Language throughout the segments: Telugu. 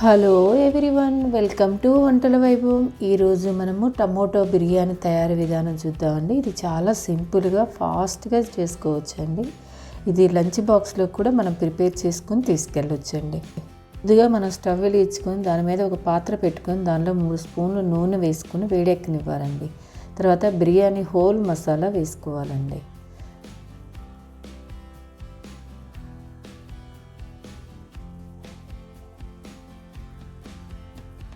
హలో ఎవ్రీవన్, వెల్కమ్ టు వంటల వైభవం. ఈరోజు మనము టమోటో బిర్యానీ తయారీ విధానం చూద్దామండి. ఇది చాలా సింపుల్గా ఫాస్ట్గా చేసుకోవచ్చండి. ఇది లంచ్ బాక్స్లో కూడా మనం ప్రిపేర్ చేసుకొని తీసుకెళ్ళొచ్చండి. ముందుగా మనం స్టవ్ వెలిగించుకొని దాని మీద ఒక పాత్ర పెట్టుకొని దానిలో 3 స్పూన్లు నూనె వేసుకుని వేడెక్కనివ్వాలండి. తర్వాత బిర్యానీ హోల్ మసాలా వేసుకోవాలండి.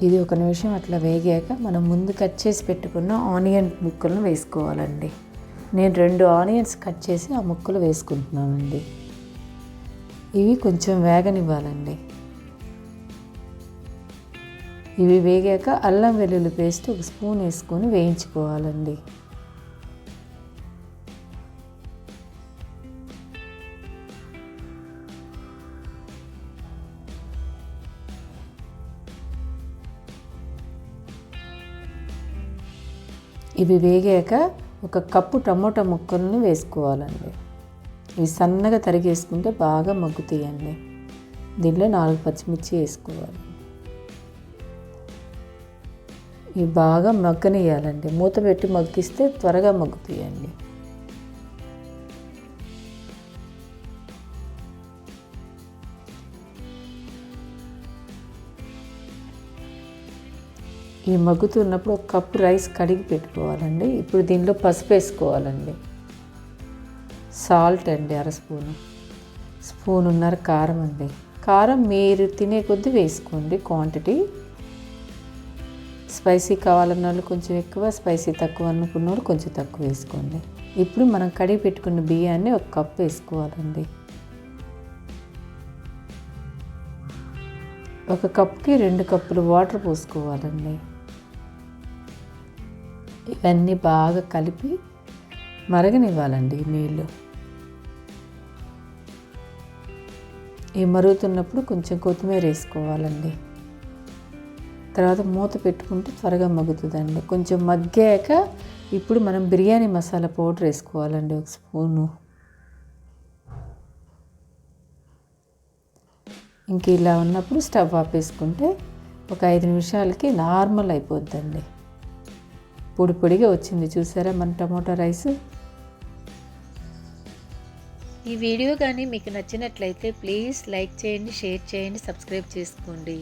ఇది ఒక నిమిషం అట్లా వేగాక మనం ముందు కట్ చేసి పెట్టుకున్న ఆనియన్ ముక్కలను వేసుకోవాలండి. నేను 2 ఆనియన్స్ కట్ చేసి ఆ ముక్కలు వేసుకుంటున్నానండి. ఇవి కొంచెం వేగనివ్వాలండి. ఇవి వేగాక అల్లం వెల్లుల్లి పేస్ట్ 1 స్పూన్ వేసుకొని వేయించుకోవాలండి. ఇవి వేగాక 1 కప్పు టమోటా ముక్కలను వేసుకోవాలండి. ఇవి సన్నగా తరిగేసుకుంటే బాగా మగ్గుతాయండి. దీనిలో 4 పచ్చిమిర్చి వేసుకోవాలి. ఇవి బాగా మగ్గనియాలండి. మూత పెట్టి మగ్గిస్తే త్వరగా మగ్గుతాయండి. ఈ మగ్గుతున్నప్పుడు 1 కప్పు రైస్ కడిగి పెట్టుకోవాలండి. ఇప్పుడు దీనిలో పసుపు వేసుకోవాలండి. సాల్ట్ అండి 1/2 స్పూను. స్పూనున్నర కారం అండి. కారం మీరు తినే కొద్దీ వేసుకోండి క్వాంటిటీ. స్పైసీ కావాలన్న వాళ్ళు కొంచెం ఎక్కువ, స్పైసీ తక్కువ అనుకున్న వాళ్ళు కొంచెం తక్కువ వేసుకోండి. ఇప్పుడు మనం కడిగి పెట్టుకున్న బియ్యాన్ని 1 కప్పు వేసుకోవాలండి. 1 కప్పుకి 2 కప్పులు వాటర్ పోసుకోవాలండి. ఇవన్నీ బాగా కలిపి మరగనివ్వాలండి నీళ్ళు. ఈ మరుగుతున్నప్పుడు కొంచెం కొత్తిమీర వేసుకోవాలండి. తర్వాత మూత పెట్టుకుంటే త్వరగా మగ్గుతుందండి. కొంచెం మగ్గాక ఇప్పుడు మనం బిర్యానీ మసాలా పౌడర్ వేసుకోవాలండి 1 స్పూను. ఇంక ఇలా ఉన్నప్పుడు స్టవ్ ఆపేసుకుంటే ఒక 5 నిమిషాలకి నార్మల్ అయిపోద్దండి. పొడి పొడిగా వచ్చింది చూసారా మన టమోటా రైస్. ఈ వీడియో కానీ మీకు నచ్చినట్లయితే ప్లీజ్ లైక్ చేయండి, షేర్ చేయండి, సబ్స్క్రైబ్ చేసుకోండి.